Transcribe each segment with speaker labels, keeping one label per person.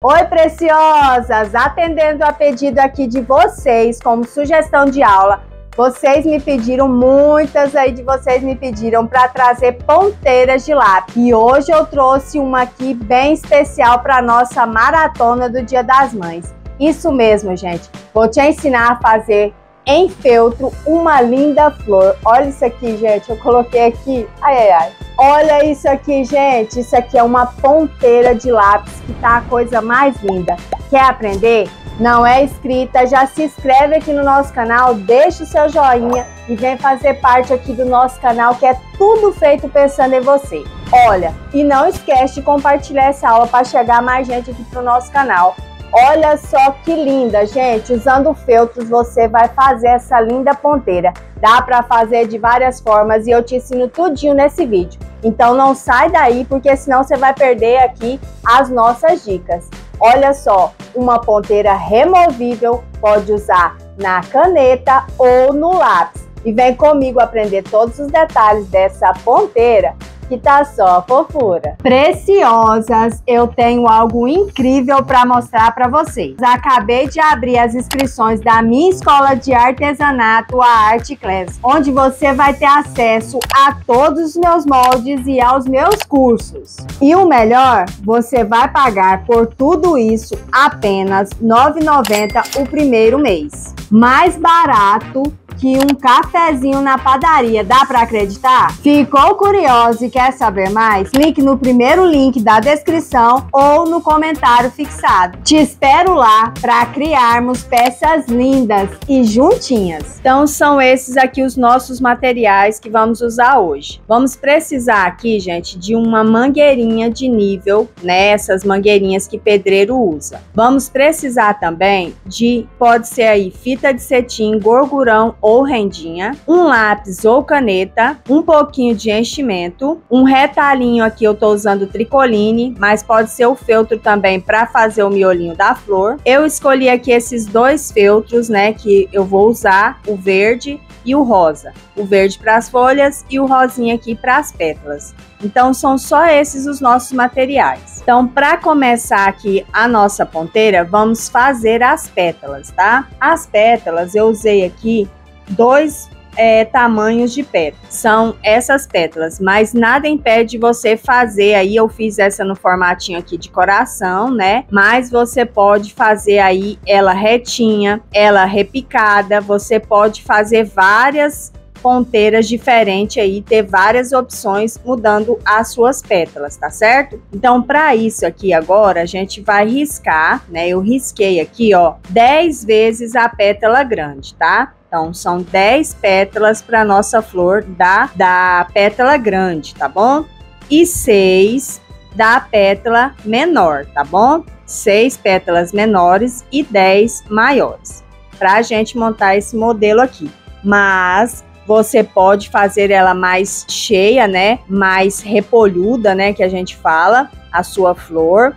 Speaker 1: Oi, preciosas! Atendendo a pedido aqui de vocês, como sugestão de aula, vocês me pediram, muitas aí de vocês me pediram para trazer ponteiras de lápis. E hoje eu trouxe uma aqui bem especial para nossa maratona do Dia das Mães. Isso mesmo, gente. Vou te ensinar a fazer em feltro uma linda flor. Olha isso aqui, gente. Eu coloquei aqui. Ai, ai, ai. Olha isso aqui, gente. Isso aqui é uma ponteira de lápis que tá a coisa mais linda. Quer aprender? Não é inscrita? Já se inscreve aqui no nosso canal, deixa o seu joinha e vem fazer parte aqui do nosso canal, que é tudo feito pensando em você. Olha, e não esquece de compartilhar essa aula para chegar mais gente aqui pro nosso canal. Olha só que linda, gente. Usando feltros você vai fazer essa linda ponteira. Dá para fazer de várias formas e eu te ensino tudinho nesse vídeo. Então não sai daí, porque senão você vai perder aqui as nossas dicas. Olha só, uma ponteira removível, pode usar na caneta ou no lápis. E vem comigo aprender todos os detalhes dessa ponteira, que tá só fofura. Preciosas, eu tenho algo incrível para mostrar para vocês. Acabei de abrir as inscrições da minha escola de artesanato, a Art Class, onde você vai ter acesso a todos os meus moldes e aos meus cursos. E o melhor, você vai pagar por tudo isso apenas R$ 9,90 o primeiro mês. Mais barato que um cafezinho na padaria, dá para acreditar? Ficou curioso e quer saber mais? Clique no primeiro link da descrição ou no comentário fixado. Te espero lá para criarmos peças lindas e juntinhas. Então são esses aqui os nossos materiais que vamos usar hoje. Vamos precisar aqui, gente, de uma mangueirinha de nível, né? Essas mangueirinhas que pedreiro usa. Vamos precisar também de, pode ser aí, fita de cetim, gorgurão ou rendinha, um lápis ou caneta, um pouquinho de enchimento, um retalhinho aqui eu tô usando tricoline, mas pode ser o feltro também para fazer o miolinho da flor. Eu escolhi aqui esses dois feltros, né, que eu vou usar, o verde e o rosa. O verde para as folhas e o rosinha aqui para as pétalas. Então são só esses os nossos materiais. Então, para começar aqui a nossa ponteira, vamos fazer as pétalas, tá? As pétalas eu usei aqui dois tamanhos de pétalas, são essas pétalas, mas nada impede você fazer aí, eu fiz essa no formatinho aqui de coração, né, mas você pode fazer aí ela retinha, ela repicada, você pode fazer várias ponteiras diferentes aí, ter várias opções mudando as suas pétalas, tá certo? Então, para isso aqui agora, a gente vai riscar, né, eu risquei aqui, ó, 10 vezes a pétala grande, tá? Então, são 10 pétalas para nossa flor da pétala grande, tá bom? E 6 da pétala menor, tá bom? 6 pétalas menores e 10 maiores, para a gente montar esse modelo aqui. Mas você pode fazer ela mais cheia, né? Mais repolhuda, né? Que a gente fala, a sua flor.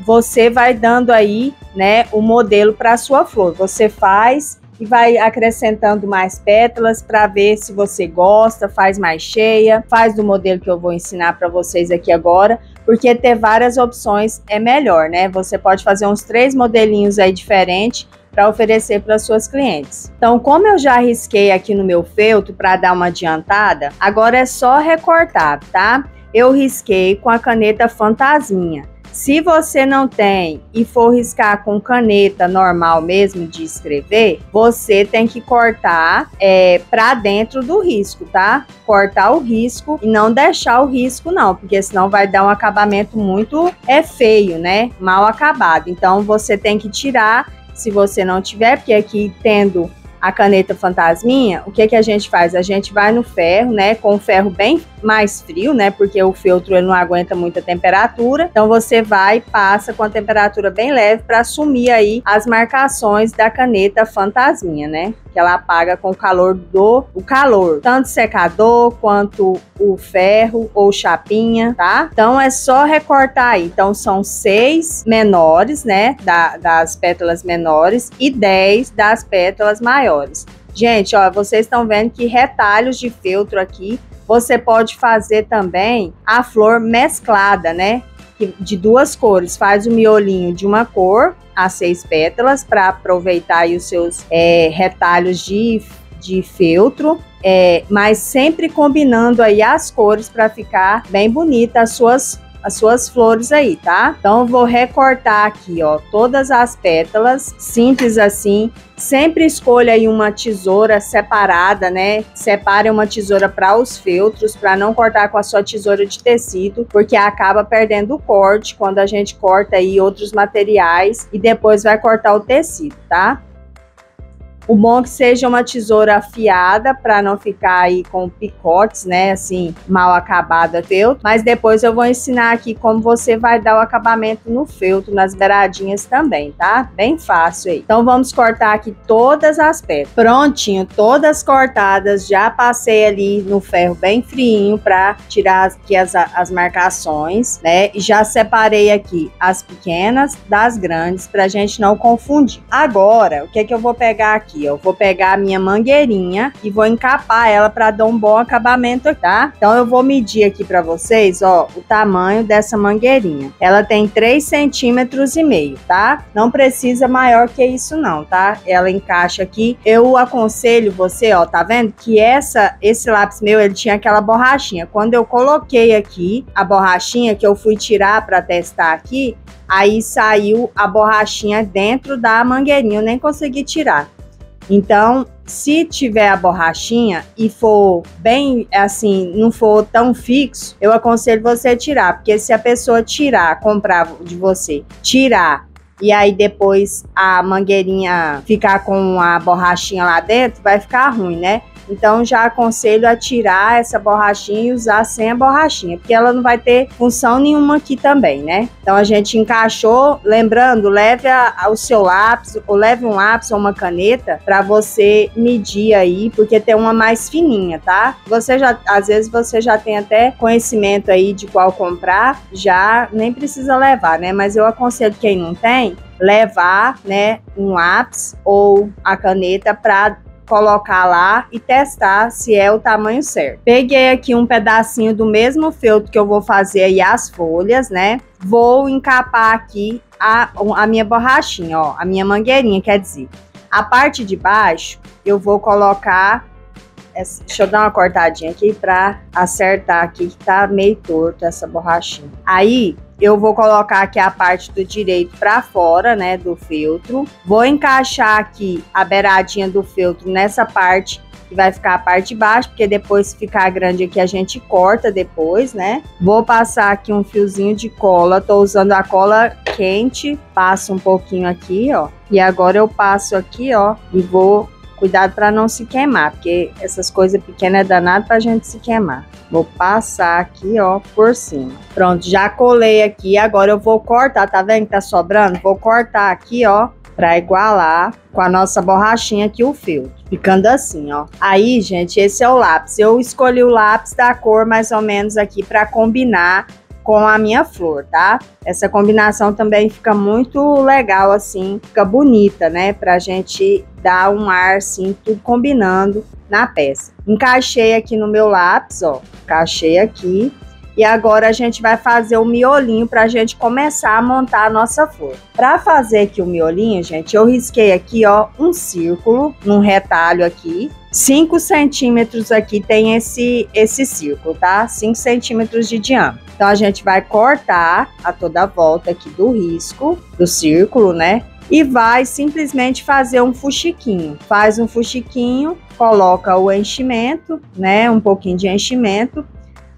Speaker 1: Você vai dando aí, né? O modelo para a sua flor. Você faz e vai acrescentando mais pétalas para ver se você gosta, faz mais cheia, faz do modelo que eu vou ensinar para vocês aqui agora, porque ter várias opções é melhor, né? Você pode fazer uns 3 modelinhos aí diferentes para oferecer para suas clientes. Então, como eu já risquei aqui no meu feltro para dar uma adiantada, agora é só recortar, tá? Eu risquei com a caneta fantasminha. Se você não tem e for riscar com caneta normal mesmo de escrever, você tem que cortar para dentro do risco, tá? Cortar o risco e não deixar o risco não, porque senão vai dar um acabamento muito feio, né? Mal acabado. Então você tem que tirar, se você não tiver, porque aqui tendo a caneta fantasminha, o que a gente faz? A gente vai no ferro, né, com o ferro bem mais frio, né, porque o feltro ele não aguenta muita temperatura, então você vai e passa com a temperatura bem leve para sumir aí as marcações da caneta fantasminha, né, que ela apaga com o calor tanto secador quanto o ferro ou chapinha, tá? Então é só recortar aí. Então são 6 menores, né, das pétalas menores e 10 das pétalas maiores. Gente, ó, vocês estão vendo que retalhos de feltro aqui, você pode fazer também a flor mesclada, né? de 2 cores, faz o miolinho de uma cor, as 6 pétalas, para aproveitar aí os seus retalhos de feltro, mas sempre combinando aí as cores para ficar bem bonita as suas flores aí, tá? Então eu vou recortar aqui, ó, todas as pétalas, simples assim. Sempre escolha aí uma tesoura separada, né? Separe uma tesoura para os feltros, para não cortar com a sua tesoura de tecido, porque acaba perdendo o corte quando a gente corta aí outros materiais e depois vai cortar o tecido, tá? O bom é que seja uma tesoura afiada para não ficar aí com picotes, né, assim, mal acabada feltro. Mas depois eu vou ensinar aqui como você vai dar o acabamento no feltro, nas beiradinhas também, tá? Bem fácil aí. Então vamos cortar aqui todas as pétalas. Prontinho, todas cortadas. Já passei ali no ferro bem friinho para tirar aqui as marcações, né? E já separei aqui as pequenas das grandes pra gente não confundir. Agora, o que é que eu vou pegar aqui? Eu vou pegar a minha mangueirinha e vou encapar ela para dar um bom acabamento, tá? Então eu vou medir aqui para vocês, ó, o tamanho dessa mangueirinha. Ela tem 3,5 centímetros, tá? Não precisa maior que isso não, tá? Ela encaixa aqui. Eu aconselho você, ó, tá vendo? Que esse lápis meu, ele tinha aquela borrachinha. Quando eu coloquei aqui a borrachinha que eu fui tirar para testar aqui, aí saiu a borrachinha dentro da mangueirinha, eu nem consegui tirar. Então, se tiver a borrachinha e for bem assim, não for tão fixo, eu aconselho você tirar, porque se a pessoa tirar, comprar de você, tirar e aí depois a mangueirinha ficar com a borrachinha lá dentro, vai ficar ruim, né? Então já aconselho a tirar essa borrachinha e usar sem a borrachinha, porque ela não vai ter função nenhuma aqui também, né? Então a gente encaixou, lembrando, leve o seu lápis, ou leve um lápis ou uma caneta para você medir aí, porque tem uma mais fininha, tá? Às vezes você já tem até conhecimento aí de qual comprar, já nem precisa levar, né? Mas eu aconselho quem não tem, levar, né, um lápis ou a caneta para colocar lá e testar se é o tamanho certo. Peguei aqui um pedacinho do mesmo feltro que eu vou fazer aí as folhas, né? Vou encapar aqui a minha borrachinha, ó, a minha mangueirinha, quer dizer. A parte de baixo eu vou colocar, deixa eu dar uma cortadinha aqui para acertar aqui que tá meio torto essa borrachinha. Aí eu vou colocar aqui a parte do direito para fora, né, do feltro. Vou encaixar aqui a beiradinha do feltro nessa parte que vai ficar a parte de baixo, porque depois se ficar grande aqui a gente corta depois, né? Vou passar aqui um fiozinho de cola, tô usando a cola quente, passo um pouquinho aqui, ó. E agora eu passo aqui, ó, e vou... Cuidado para não se queimar, porque essas coisas pequenas é danado pra gente se queimar. Vou passar aqui, ó, por cima. Pronto, já colei aqui. Agora eu vou cortar, tá vendo que tá sobrando? Vou cortar aqui, ó, pra igualar com a nossa borrachinha aqui o feltro. Ficando assim, ó. Aí, gente, esse é o lápis. Eu escolhi o lápis da cor mais ou menos aqui pra combinar com a minha flor, tá? Essa combinação também fica muito legal, assim, fica bonita, né? Pra gente dar um ar, assim, tudo combinando na peça. Encaixei aqui no meu lápis, ó, encaixei aqui. E agora a gente vai fazer o miolinho pra gente começar a montar a nossa flor. Pra fazer aqui o miolinho, gente, eu risquei aqui, ó, um círculo, num retalho aqui. 5 centímetros aqui tem esse círculo, tá? 5 centímetros de diâmetro. Então, a gente vai cortar a toda a volta aqui do risco, do círculo, né? E vai simplesmente fazer um fuxiquinho. Faz um fuxiquinho, coloca o enchimento, né? Um pouquinho de enchimento.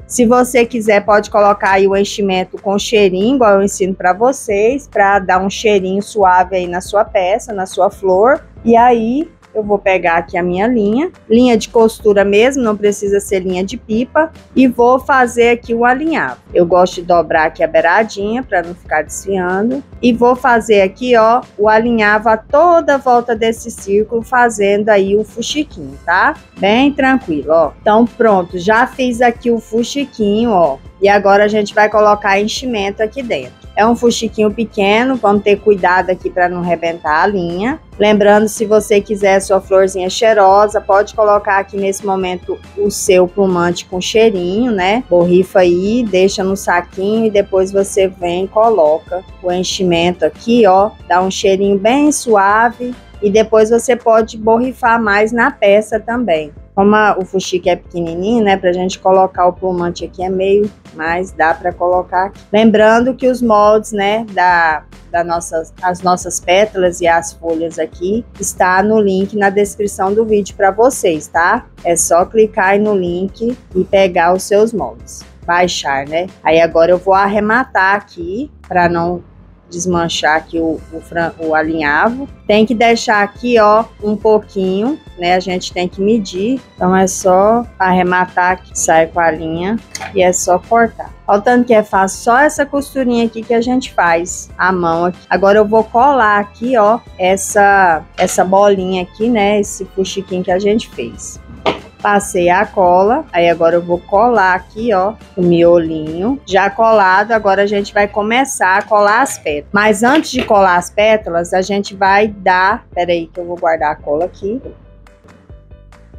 Speaker 1: Se você quiser, pode colocar aí o enchimento com cheirinho, igual eu ensino para vocês, para dar um cheirinho suave aí na sua peça, na sua flor. E aí, eu vou pegar aqui a minha linha de costura mesmo, não precisa ser linha de pipa, e vou fazer aqui o alinhavo. Eu gosto de dobrar aqui a beiradinha para não ficar desfiando, e vou fazer aqui, ó, o alinhavo a toda a volta desse círculo, fazendo aí o fuxiquinho, tá? Bem tranquilo, ó. Então pronto, já fiz aqui o fuxiquinho, ó, e agora a gente vai colocar enchimento aqui dentro. É um fuxiquinho pequeno, vamos ter cuidado aqui para não arrebentar a linha. Lembrando, se você quiser sua florzinha cheirosa, pode colocar aqui nesse momento o seu plumante com cheirinho, né? Borrifa aí, deixa no saquinho e depois você vem e coloca o enchimento aqui, ó. Dá um cheirinho bem suave e depois você pode borrifar mais na peça também. Como o fuxique é pequenininho, né, pra gente colocar o plumante aqui é meio, mas dá pra colocar aqui. Lembrando que os moldes, né, as nossas pétalas e as folhas aqui, está no link na descrição do vídeo para vocês, tá? É só clicar aí no link e pegar os seus moldes, baixar, né? Aí agora eu vou arrematar aqui, para não desmanchar aqui o alinhavo. Tem que deixar aqui, ó, um pouquinho, né? A gente tem que medir. Então é só arrematar aqui, sai com a linha e é só cortar. Olha o tanto que é fácil, só essa costurinha aqui que a gente faz à mão aqui. Agora eu vou colar aqui, ó, essa bolinha aqui, né? Esse fuxiquinho que a gente fez. Passei a cola, aí agora eu vou colar aqui, ó, o miolinho. Já colado, agora a gente vai começar a colar as pétalas. Mas antes de colar as pétalas, a gente vai dar... Peraí que eu vou guardar a cola aqui.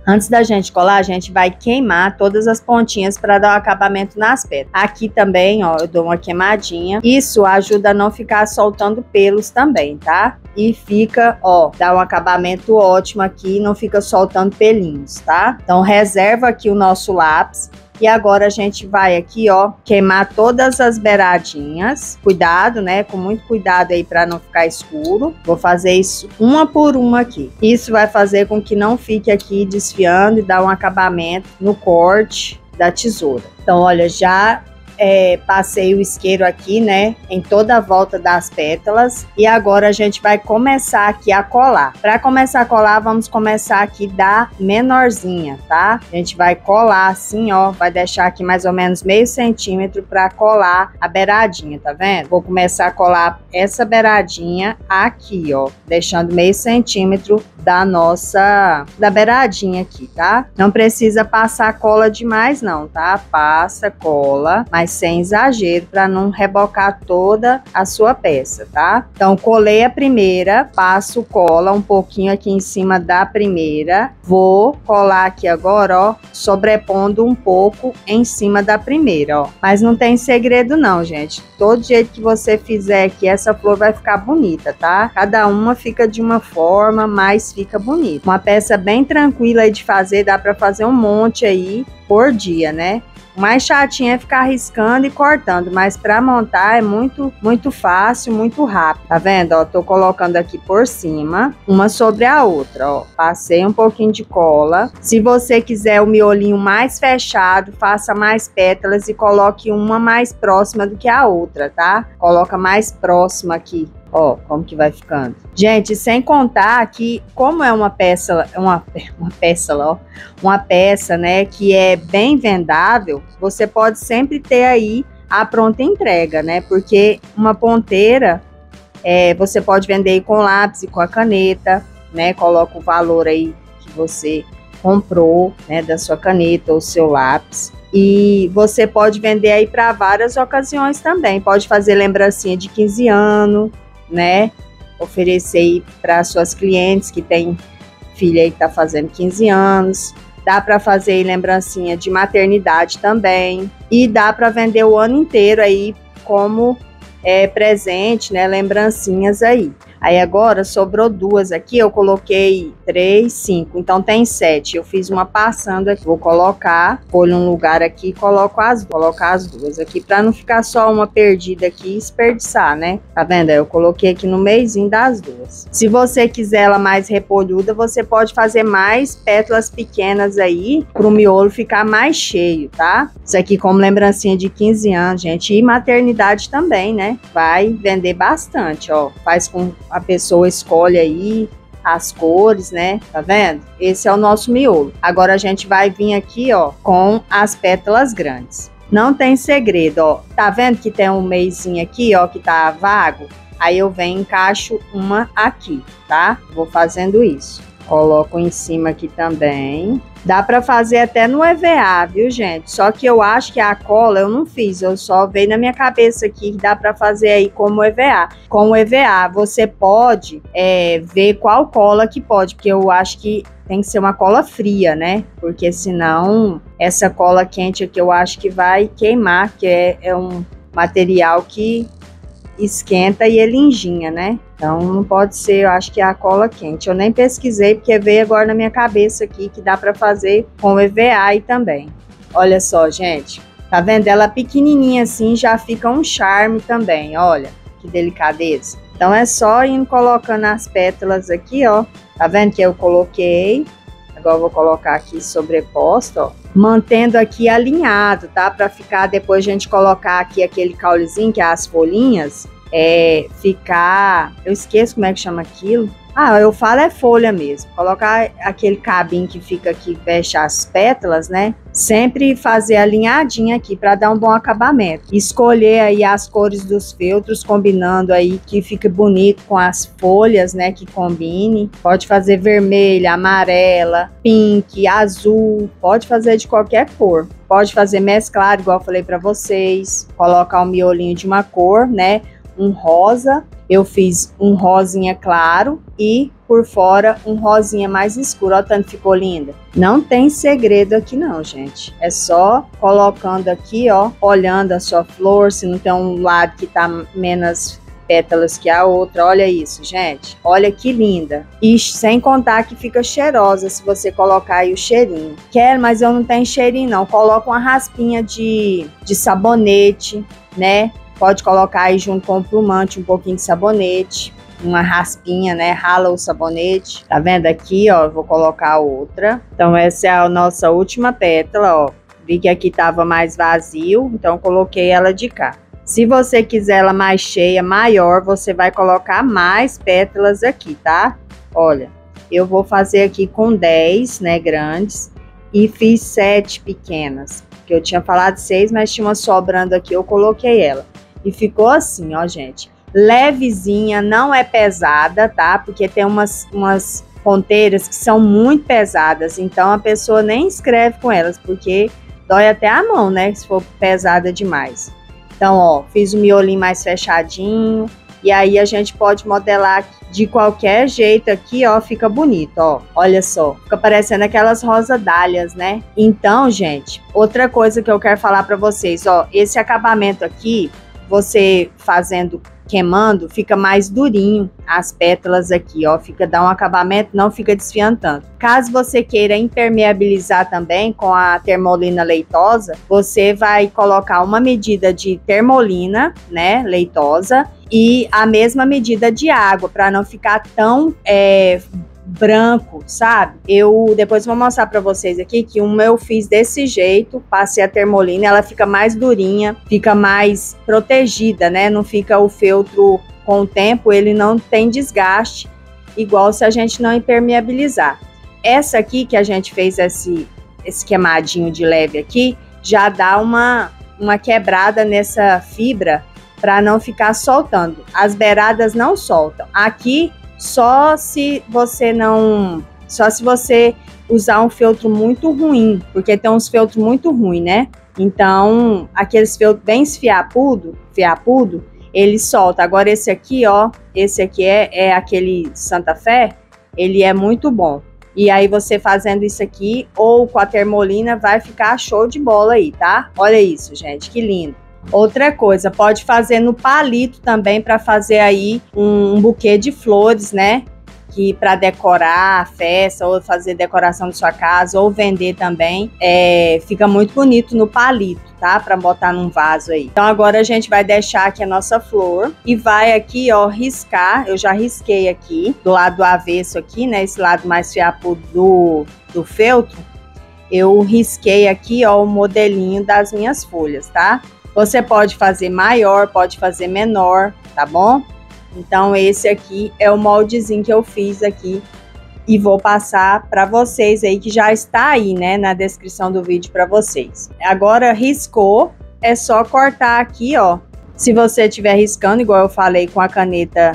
Speaker 1: Antes da gente colar, a gente vai queimar todas as pontinhas para dar o acabamento nas pétalas. Aqui também, ó, eu dou uma queimadinha. Isso ajuda a não ficar soltando pelos também, tá? E fica, ó, dá um acabamento ótimo aqui, não fica soltando pelinhos, tá? Então, reserva aqui o nosso lápis. E agora a gente vai aqui, ó, queimar todas as beiradinhas. Cuidado, né? Com muito cuidado aí para não ficar escuro. Vou fazer isso uma por uma aqui. Isso vai fazer com que não fique aqui desfiando e dar um acabamento no corte da tesoura. Então, olha, já... passei o isqueiro aqui, né, em toda a volta das pétalas e agora a gente vai começar aqui a colar. Para começar a colar, vamos começar aqui da menorzinha, tá? A gente vai colar assim, ó, vai deixar aqui mais ou menos meio centímetro para colar a beiradinha, tá vendo? Vou começar a colar essa beiradinha aqui, ó, deixando meio centímetro da beiradinha aqui, tá? Não precisa passar cola demais não, tá? Passa cola, mas sem exagero, para não rebocar toda a sua peça, tá? Então, colei a primeira, passo cola um pouquinho aqui em cima da primeira, vou colar aqui agora, ó, sobrepondo um pouco em cima da primeira, ó. Mas não tem segredo não, gente. Todo jeito que você fizer aqui, essa flor vai ficar bonita, tá? Cada uma fica de uma forma, mas fica bonita. Uma peça bem tranquila aí de fazer, dá para fazer um monte aí por dia, né? O mais chatinho é ficar riscando e cortando, mas para montar é muito fácil, muito rápido. Tá vendo? Ó, tô colocando aqui por cima, uma sobre a outra, ó. Passei um pouquinho de cola. Se você quiser o miolinho mais fechado, faça mais pétalas e coloque uma mais próxima do que a outra, tá? Coloca mais próxima aqui. Ó, como que vai ficando. Gente, sem contar que como é uma peça, né, que é bem vendável, você pode sempre ter aí a pronta entrega, né? Porque uma ponteira, você pode vender com lápis e com a caneta, né? Coloca o valor aí que você comprou, né, da sua caneta ou seu lápis. E você pode vender aí para várias ocasiões também. Pode fazer lembrancinha de 15 anos, né? Oferecer aí para suas clientes que tem filha aí que tá fazendo 15 anos. Dá para fazer aí lembrancinha de maternidade também. E dá para vender o ano inteiro aí como presente, né? Lembrancinhas aí. Aí agora sobrou duas aqui, eu coloquei 3, 5, então tem 7. Eu fiz uma passando aqui, vou colocar, escolho um lugar aqui e colocar as duas aqui, para não ficar só uma perdida aqui e desperdiçar, né? Tá vendo? Eu coloquei aqui no meizinho das duas. Se você quiser ela mais repolhuda, você pode fazer mais pétalas pequenas aí, pro miolo ficar mais cheio, tá? Isso aqui como lembrancinha de 15 anos, gente, e maternidade também, né? Vai vender bastante, ó. Faz com a pessoa escolhe aí as cores, né? Tá vendo? Esse é o nosso miolo. Agora a gente vai vir aqui, ó, com as pétalas grandes. Não tem segredo, ó. Tá vendo que tem um meizinho aqui, ó, que tá vago? Aí eu venho e encaixo uma aqui, tá? Vou fazendo isso. Coloco em cima aqui também. Dá pra fazer até no EVA, viu, gente? Só que eu acho que a cola eu não fiz, eu só veio na minha cabeça aqui que dá pra fazer aí como EVA. Com o EVA, você pode ver qual cola que pode, porque eu acho que tem que ser uma cola fria, né? Porque senão essa cola quente aqui eu acho que vai queimar, que é um material que esquenta e ele enginha, né? Então não pode ser, eu acho que é a cola quente. Eu nem pesquisei porque veio agora na minha cabeça aqui que dá para fazer com EVA aí também. Olha só, gente. Tá vendo? Ela pequenininha assim já fica um charme também, olha. Que delicadeza. Então é só ir colocando as pétalas aqui, ó. Tá vendo que eu coloquei? Agora eu vou colocar aqui sobreposto, ó. Mantendo aqui alinhado, tá? Para ficar, depois a gente colocar aqui aquele caulezinho, que é as folhinhas, ficar... Eu esqueço como é que chama aquilo. Ah, eu falo é folha mesmo. Colocar aquele cabinho que fica aqui, fecha as pétalas, né? Sempre fazer alinhadinho aqui para dar um bom acabamento. Escolher aí as cores dos feltros, combinando aí que fique bonito com as folhas, né? Que combine. Pode fazer vermelha, amarela, pink, azul. Pode fazer de qualquer cor. Pode fazer mesclado, igual eu falei para vocês. Colocar um miolinho de uma cor, né? Um rosa. Eu fiz um rosinha claro e por fora um rosinha mais escuro. Olha o tanto ficou linda. Não tem segredo aqui não, gente. É só colocando aqui, ó, olhando a sua flor, se não tem um lado que tá menos pétalas que a outra. Olha isso, gente. Olha que linda. E sem contar que fica cheirosa se você colocar aí o cheirinho. Quero, mas eu não tenho cheirinho não. Coloca uma raspinha de sabonete, né? Pode colocar aí junto com o plumante um pouquinho de sabonete, uma raspinha, né? Rala o sabonete. Tá vendo aqui, ó? Vou colocar outra. Então essa é a nossa última pétala, ó. Vi que aqui tava mais vazio, então coloquei ela de cá. Se você quiser ela mais cheia, maior, você vai colocar mais pétalas aqui, tá? Olha, eu vou fazer aqui com 10, né, grandes, e fiz 7 pequenas. Que eu tinha falado 6, mas tinha uma sobrando aqui, eu coloquei ela. E ficou assim, ó, gente. Levezinha, não é pesada, tá? Porque tem umas ponteiras que são muito pesadas. Então, a pessoa nem escreve com elas, porque dói até a mão, né? Se for pesada demais. Então, ó, fiz o miolinho mais fechadinho. E aí, a gente pode modelar de qualquer jeito aqui, ó. Fica bonito, ó. Olha só. Fica parecendo aquelas rosa-dálias, né? Então, gente, outra coisa que eu quero falar pra vocês, ó. Esse acabamento aqui... Você fazendo, queimando, fica mais durinho as pétalas aqui, ó. Dá um acabamento, não fica desfiando tanto. Caso você queira impermeabilizar também com a termolina leitosa, você vai colocar uma medida de termolina, né, leitosa, e a mesma medida de água, para não ficar tão... branco, sabe? Eu depois vou mostrar pra vocês aqui que uma eu fiz desse jeito, passei a termolina, ela fica mais durinha, fica mais protegida, né? Não fica o feltro com o tempo, ele não tem desgaste, igual se a gente não impermeabilizar. Essa aqui que a gente fez esse queimadinho de leve aqui, já dá uma quebrada nessa fibra para não ficar soltando. As beiradas não soltam. Aqui só se você usar um feltro muito ruim, porque tem uns feltros muito ruins, né? Então, aqueles feltros bem fiapudo, ele solta. Agora esse aqui, ó, esse aqui é aquele Santa Fé, ele é muito bom. E aí você fazendo isso aqui, ou com a termolina, vai ficar show de bola aí, tá? Olha isso, gente, que lindo. Outra coisa, pode fazer no palito também para fazer aí um buquê de flores, né? Que para decorar a festa ou fazer decoração de sua casa ou vender também, fica muito bonito no palito, tá? Para botar num vaso aí. Então agora a gente vai deixar aqui a nossa flor e vai aqui, ó, riscar. Eu já risquei aqui do lado do avesso aqui, né? Esse lado mais fiapudo do feltro. Eu risquei aqui, ó, o modelinho das minhas folhas, tá? Você pode fazer maior, pode fazer menor, tá bom? Então esse aqui é o moldezinho que eu fiz aqui e vou passar para vocês aí, que já está aí, né, na descrição do vídeo para vocês. Agora riscou, é só cortar aqui, ó. Se você estiver riscando, igual eu falei com a caneta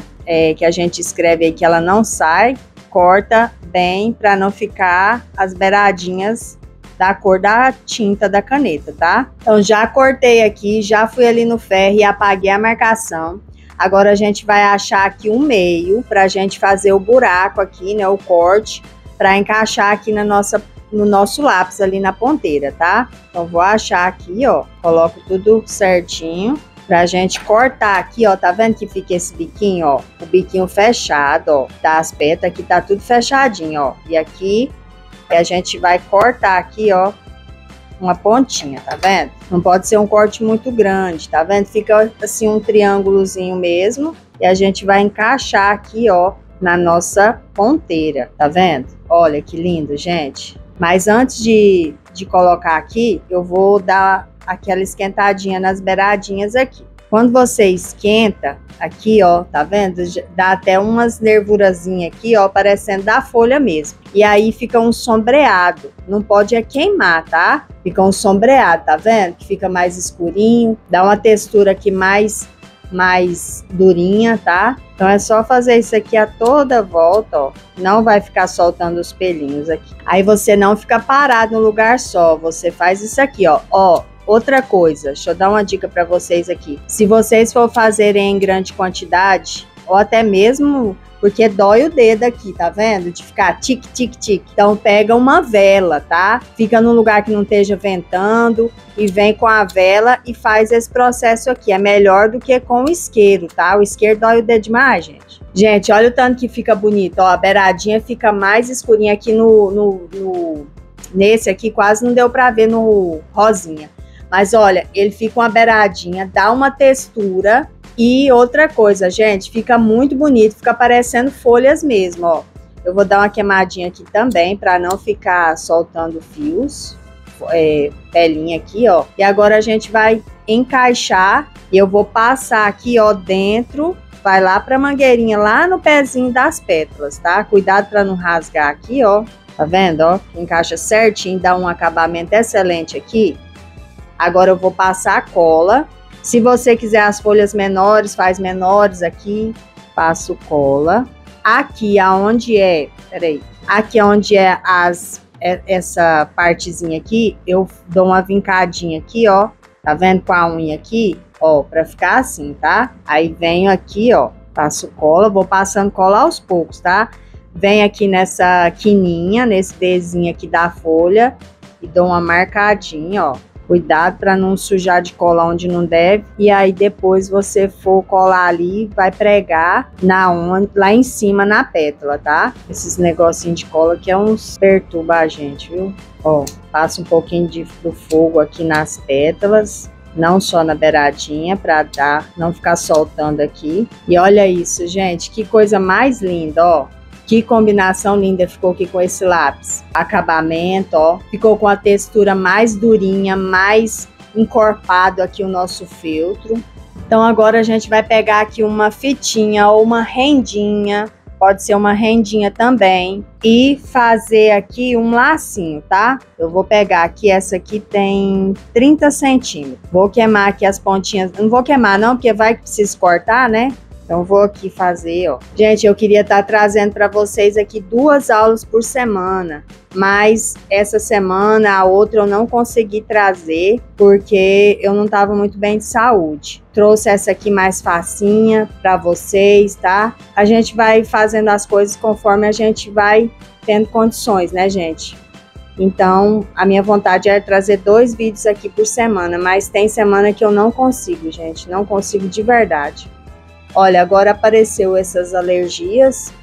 Speaker 1: que a gente escreve aí que ela não sai, corta bem para não ficar as beiradinhas da cor da tinta da caneta, tá? Então já cortei aqui, já fui ali no ferro e apaguei a marcação. Agora a gente vai achar aqui um meio pra gente fazer o buraco aqui, né, o corte, para encaixar aqui no nosso lápis ali na ponteira, tá? Então vou achar aqui, ó, coloco tudo certinho pra gente cortar aqui, ó, tá vendo que fica esse biquinho, ó, o biquinho fechado, ó, tá, as petas aqui tá tudo fechadinho, ó, e aqui a gente vai cortar aqui, ó, uma pontinha, tá vendo? Não pode ser um corte muito grande, tá vendo? Fica assim um triângulozinho mesmo, e a gente vai encaixar aqui, ó, na nossa ponteira, tá vendo? Olha que lindo, gente. Mas antes de colocar aqui, eu vou dar aquela esquentadinha nas beiradinhas aqui. Quando você esquenta, aqui, ó, tá vendo? Dá até umas nervurazinhas aqui, ó, parecendo da folha mesmo. E aí fica um sombreado. Não pode queimar, tá? Fica um sombreado, tá vendo? Que fica mais escurinho, dá uma textura aqui mais durinha, tá? Então é só fazer isso aqui a toda volta, ó. Não vai ficar soltando os pelinhos aqui. Aí você não fica parado no lugar só, você faz isso aqui, ó. Ó, outra coisa, deixa eu dar uma dica para vocês aqui. Se vocês for fazerem em grande quantidade, ou até mesmo porque dói o dedo aqui, tá vendo? De ficar tic, tic, tic. Então pega uma vela, tá? Fica num lugar que não esteja ventando e vem com a vela e faz esse processo aqui. É melhor do que com o isqueiro, tá? O isqueiro dói o dedo demais, gente. Gente, olha o tanto que fica bonito, ó. A beiradinha fica mais escurinha aqui nesse aqui, quase não deu pra ver no rosinha. Mas olha, ele fica uma beiradinha, dá uma textura. E outra coisa, gente, fica muito bonito, fica parecendo folhas mesmo, ó. Eu vou dar uma queimadinha aqui também, para não ficar soltando fios, pelinha aqui, ó. E agora a gente vai encaixar, e eu vou passar aqui, ó, dentro, vai lá pra mangueirinha, lá no pezinho das pétalas, tá? Cuidado para não rasgar aqui, ó. Tá vendo, ó? Encaixa certinho, dá um acabamento excelente aqui. Agora eu vou passar a cola. Se você quiser as folhas menores, faz menores aqui, passo cola. Aqui aonde aqui onde é essa partezinha aqui, eu dou uma vincadinha aqui, ó, tá vendo com a unha aqui, ó, pra ficar assim, tá? Aí venho aqui, ó, passo cola, vou passando cola aos poucos, tá? Venho aqui nessa quininha, nesse Vzinho aqui da folha e dou uma marcadinha, ó. Cuidado para não sujar de cola onde não deve. E aí depois você for colar ali, vai pregar lá em cima na pétala, tá? Esses negocinhos de cola que é uns perturba a gente, viu? Ó, passa um pouquinho do fogo aqui nas pétalas, não só na beiradinha, para não ficar soltando aqui. E olha isso, gente, que coisa mais linda, ó. Que combinação linda ficou aqui com esse lápis. Acabamento, ó. Ficou com a textura mais durinha, mais encorpado aqui o nosso feltro. Então agora a gente vai pegar aqui uma fitinha ou uma rendinha. Pode ser uma rendinha também. E fazer aqui um lacinho, tá? Eu vou pegar aqui, essa aqui tem 30 centímetros. Vou queimar aqui as pontinhas. Não vou queimar não, porque vai que precisa cortar, né? Então, vou aqui fazer, ó. Gente, eu queria estar trazendo para vocês aqui 2 aulas por semana. Mas essa semana, a outra eu não consegui trazer, porque eu não estava muito bem de saúde. Trouxe essa aqui mais facinha para vocês, tá? A gente vai fazendo as coisas conforme a gente vai tendo condições, né, gente? Então, a minha vontade é trazer 2 vídeos aqui por semana. Mas tem semana que eu não consigo, gente. Não consigo de verdade. Olha, agora apareceu essas alergias,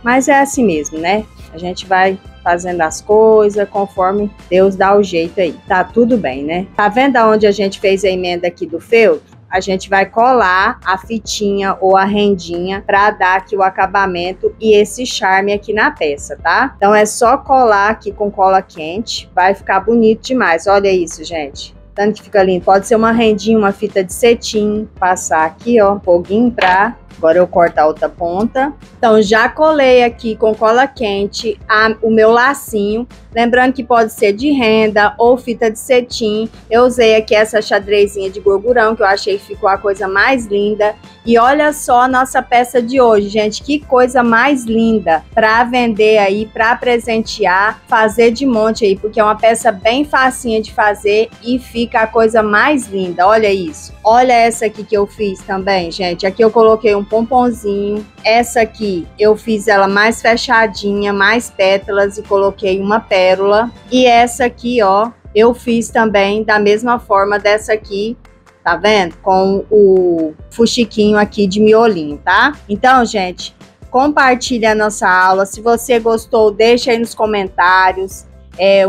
Speaker 1: mas é assim mesmo, né? A gente vai fazendo as coisas conforme Deus dá o jeito aí. Tá tudo bem, né? Tá vendo aonde a gente fez a emenda aqui do feltro? A gente vai colar a fitinha ou a rendinha para dar aqui o acabamento e esse charme aqui na peça, tá? Então é só colar aqui com cola quente, vai ficar bonito demais. Olha isso, gente. Tanto que fica lindo. Pode ser uma rendinha, uma fita de cetim. Passar aqui, ó, foguinho pra Agora eu corto a outra ponta. Então, já colei aqui com cola quente o meu lacinho. Lembrando que pode ser de renda ou fita de cetim. Eu usei aqui essa xadrezinha de gorgurão, que eu achei que ficou a coisa mais linda. E olha só a nossa peça de hoje, gente. Que coisa mais linda para vender aí, para presentear, fazer de monte aí. Porque é uma peça bem facinha de fazer e fica a coisa mais linda. Olha isso. Olha essa aqui que eu fiz também, gente. Aqui eu coloquei um pomponzinho. Essa aqui eu fiz ela mais fechadinha, mais pétalas e coloquei uma pérola. E essa aqui, ó, eu fiz também da mesma forma dessa aqui, tá vendo? Com o fuxiquinho aqui de miolinho, tá? Então, gente, compartilha a nossa aula. Se você gostou, deixa aí nos comentários.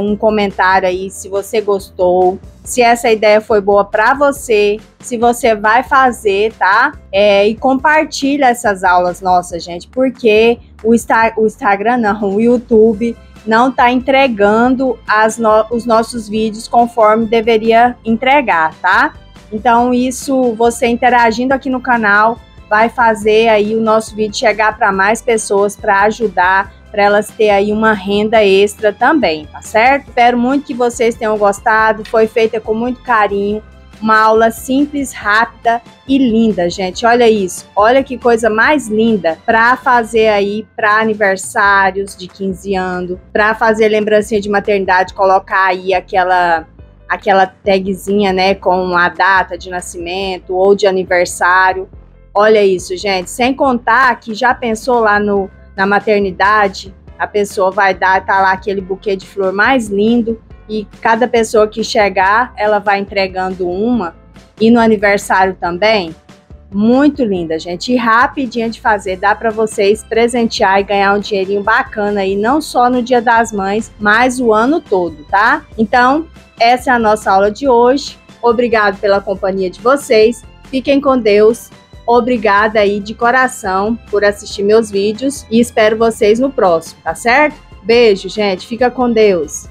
Speaker 1: Um comentário aí se você gostou, se essa ideia foi boa para você, se você vai fazer, tá? E compartilha essas aulas nossas, gente, porque o Instagram não, o YouTube não tá entregando os nossos vídeos conforme deveria entregar, tá? Então isso, você interagindo aqui no canal, vai fazer aí o nosso vídeo chegar para mais pessoas, para ajudar, para elas terem aí uma renda extra também, tá certo? Espero muito que vocês tenham gostado, foi feita com muito carinho, uma aula simples, rápida e linda, gente, olha isso, olha que coisa mais linda para fazer aí para aniversários de 15 anos, para fazer lembrancinha de maternidade, colocar aí aquela tagzinha, né, com a data de nascimento ou de aniversário. Olha isso, gente, sem contar que já pensou lá na maternidade, a pessoa vai tá lá aquele buquê de flor mais lindo e cada pessoa que chegar, ela vai entregando uma. E no aniversário também, muito linda, gente, e rapidinha de fazer, dá para vocês presentear e ganhar um dinheirinho bacana aí, não só no Dia das Mães, mas o ano todo, tá? Então, essa é a nossa aula de hoje. Obrigado pela companhia de vocês, fiquem com Deus. Obrigada aí de coração por assistir meus vídeos e espero vocês no próximo, tá certo? Beijo, gente. Fica com Deus.